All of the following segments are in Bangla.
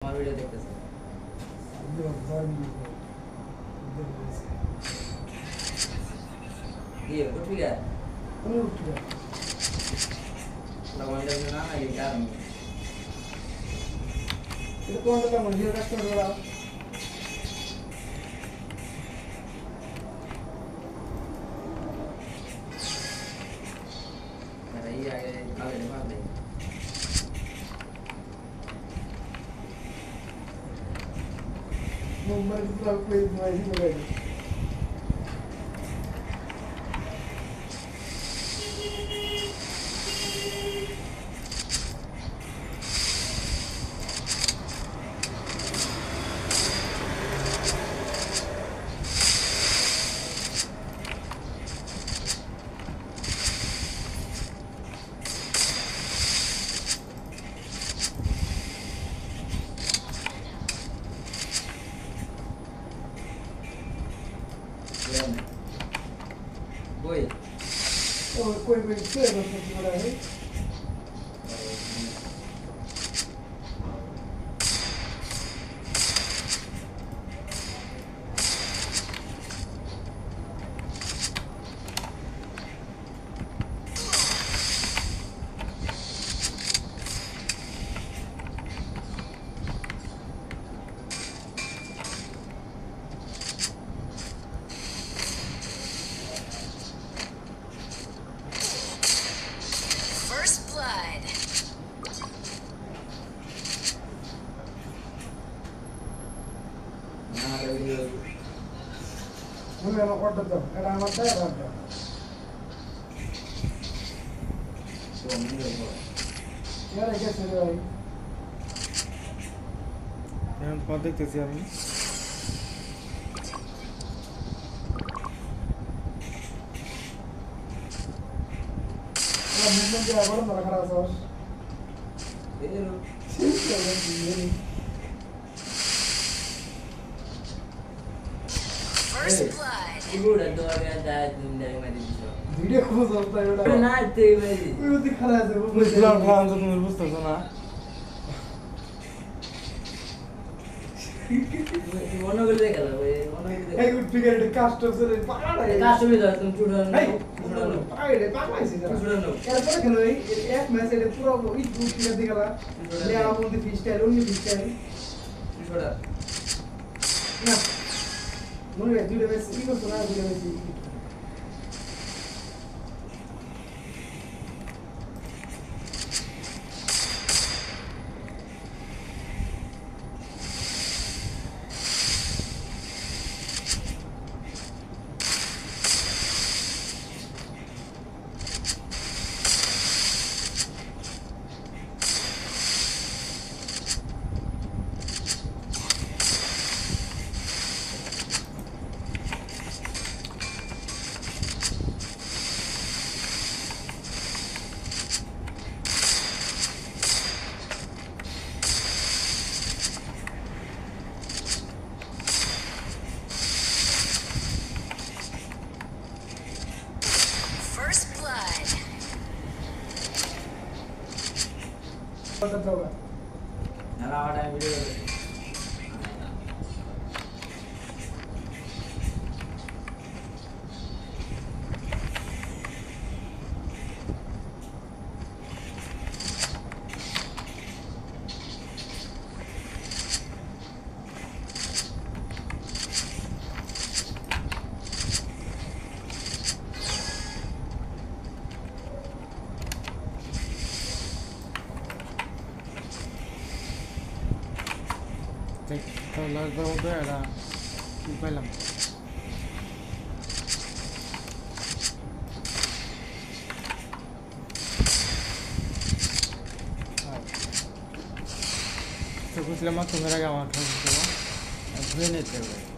আমার ভিডিও দেখতেছে দিয়ে উঠবি গা আমি উঠি লবণ দেব না এই কারণ এটা তোমাদের কেমন ভিডিও কাজ করে ওরা আরে এই আগে কালে মার দে মুম্বাই পুরো কই নয় বলে boy ও কই কই কে বলতে বলা হয় First blood. না ভিডিও মনে আমার অর্ডার দাও এটা আমার দাও অর্ডার দাও তো আমি দেব यार कैसे रे भाई এখন পথ দেখতেছি আমি अब मूवमेंट क्या बड़ा बड़ा खरा सर এলো ठीक है भाई First blood. গুড আর দোয়া গয়া যায় তুমি ডাই মারি দিছো वीडियो को समझता है बेटा না তে মারি वो दिखा रहा है वो বুঝলাম খান তো তুমি বুঝতেছো না মনে করে দেখা যাবে মনে করে एक फिगर कास्ट से पागल है কাস্টমি দাও তুমি চুড়ান भाई চুড়ান पागल है पागल है सीधा চুড়ান यार पता क्यों नहीं एक मैच है पूरा वो इस दूर फिगर दिखा रहा ले आप उनकी फिश स्टाइल उनकी फिश स्टाइल চুড়ান ना मुझे वीडियो में इको सुना वीडियो में First blood. पता होगा না আড়াই ভিডিও তো লাগবে মধ্যে এটা কি পাইলাম তো বুঝলাম তোমার আগে আমার খাওয়া ধুয়ে নিতে হবে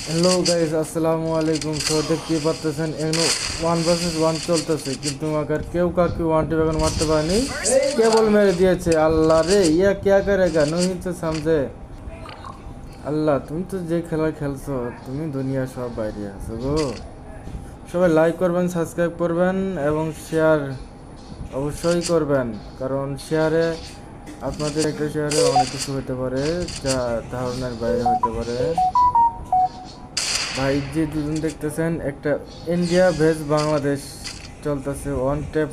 হ্যালো গাইস, আসসালামু আলাইকুম। সো দেখতে পাচ্ছেন এখানে 1 ভার্সেস 1 চলতেছে, কিন্তু আগে কেউ কাকে ওয়ান টেপ এখন মারতে পারেনি, কেবল মেরে দিয়েছে। আল্লাহ রে, ইয়া क्या करेगा नहीं तो समझे। আল্লাহ, তুমি তো যে খেলা খেলছো, তুমি দুনিয়া সব বাইরে আছো গো। সবাই লাইক করবেন, সাবস্ক্রাইব করবেন এবং শেয়ার অবশ্যই করবেন, কারণ শেয়ারে আপনাদের একটা শেয়ারে অনেক কিছু হতে পারে, যা ধারণার বাইরে হতে পারে। ভাই যে দুজন দেখতেছেন, একটা ইন্ডিয়া ভেজ বাংলাদেশ চলতেছে, ওয়ান টেপ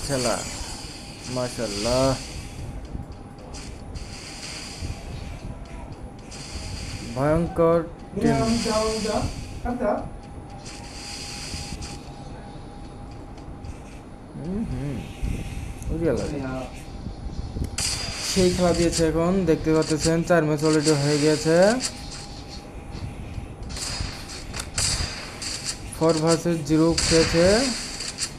খেলা। মাশাআল্লাহ, ভয়ঙ্কর টিম। সেই খেলা দিয়েছে, এখন দেখতে পাচ্ছেন 4 ম্যাচ অলরেডি হয়ে গেছে। 4 ভার্সেস 0 খেয়েছে।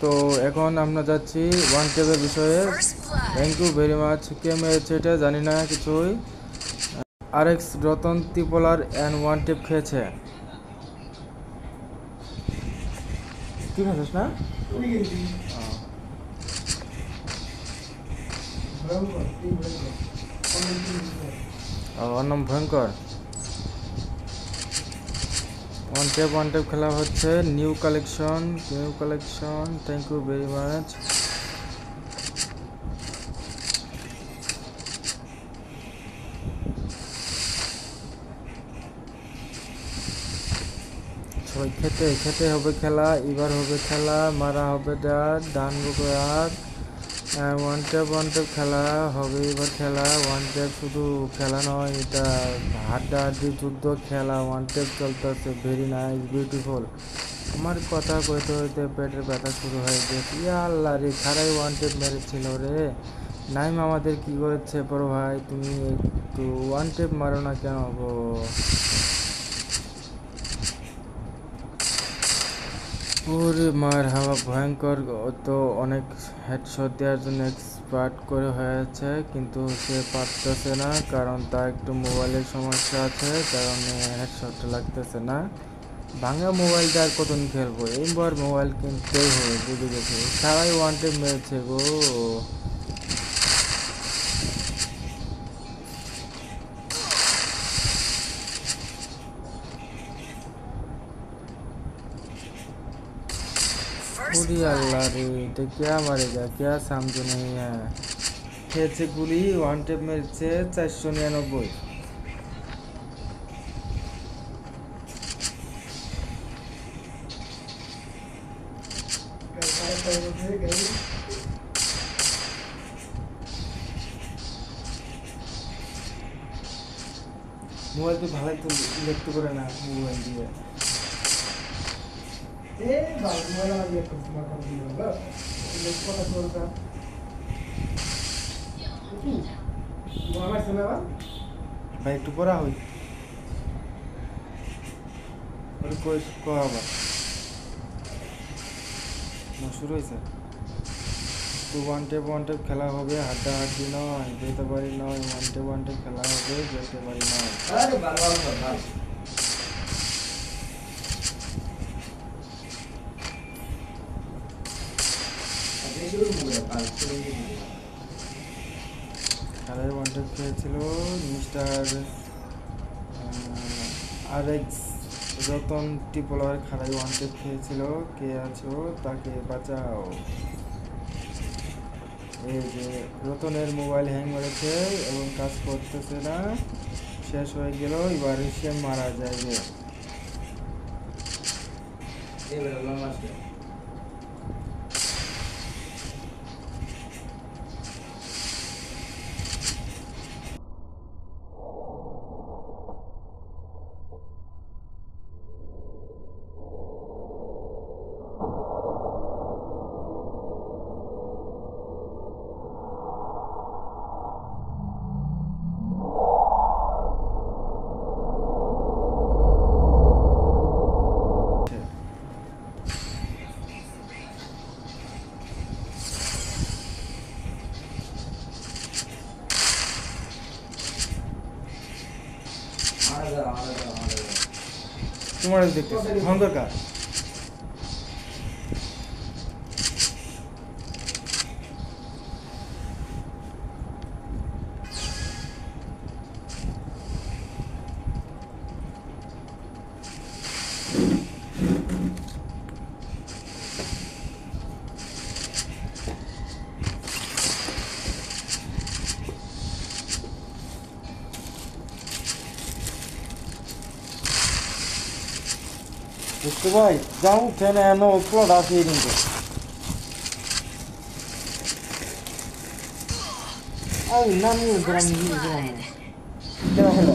তো এখন আমরা যাচ্ছি ওয়ান টেপের বিষয়ে। First blood. Thank you very much. কে মেরেছে এটা জানি না কিছুই। আরএক্স রতন ত্রিপোলার অ্যান্ড ওয়ান টেপ খেয়েছে। কি খেয়েছিস না? ওর নাম ভয়ঙ্কর। ওয়ান টেপ খেলা হচ্ছে। New collection. Thank you very much. সবাই খেতে হবে খেলা, এবার হবে খেলা, মারা হবে ডান বুকে হাত। ওয়ান টেপ খেলা হবে এবার। খেলা ওয়ান টেপ শুধু খেলা নয়, এটা হাড্ডাহাড্ডি যুদ্ধ খেলা। ওয়ান টেপ চলতেছে, ভেরি নাইস, বিউটিফুল। আমার কথা কইতে হইতে পেটের ব্যথা শুরু হয়ে গেছে। ইয়া আল্লাহ রে, খারাই ওয়ান টেপ মেরেছিল রে। নাইম আমাদের কি করেছে বড় ভাই, তুমি একটু ওয়ান টেপ মারো না কেন গো? ওরে মার হাওয়া, ভয়ঙ্কর তো অনেক হেডশট দেওয়ার জন্য এক্সপার্ট করে হয়েছে, কিন্তু সে পারতেছে না, কারণ তার একটু মোবাইলের সমস্যা আছে, কারণে হেডশটটা লাগতেছে না। ভাঙা মোবাইলটা আর কতদিন খেলবো, এইবার মোবাইল কিনতেই হবে, বুঝে গেছে। সবাই ওয়ান টেপ মেরেছে গো। First पूरी अल्लाह blood. रे, तो क्या मारेगा, क्या समझ नहीं है। খেয়েছে গুলি, ওয়ান টেপ মেরেছে 499। মোবাইল তো ভালোই তো দেখতে করে না মোবাইল দিয়ে। ভাই একটু পড়া হই আবার না শুরু হয়েছে তো। ওয়ান টেপ খেলা হবে, হাড্ডাহাড্ডি নয়, যেতে পারি নয়। ওয়ান টেপ খেলা হবে, যেতে পারি নয়। আরে ভালো ভালো। খেলায় ওয়ান টেপ খেয়েছিল মিস্টার আরএক্স রতন ত্রিপোলার। খেলায় ওয়ান টেপ খেয়েছিল। কে আছো তাকে বাঁচাও। এই যে রতনের মোবাইল হ্যাং মেরেছে এবং কাজ করতেছে না, শেষ হয়ে গেল। এবার সে মারা যাবে। তোমার দেখতেছি এখন দরকার বুঝতে ভাই যাও উঠে না এনো প্লট আছে কিন্তু নামিয়ে First দিলাম blood. কেন হলো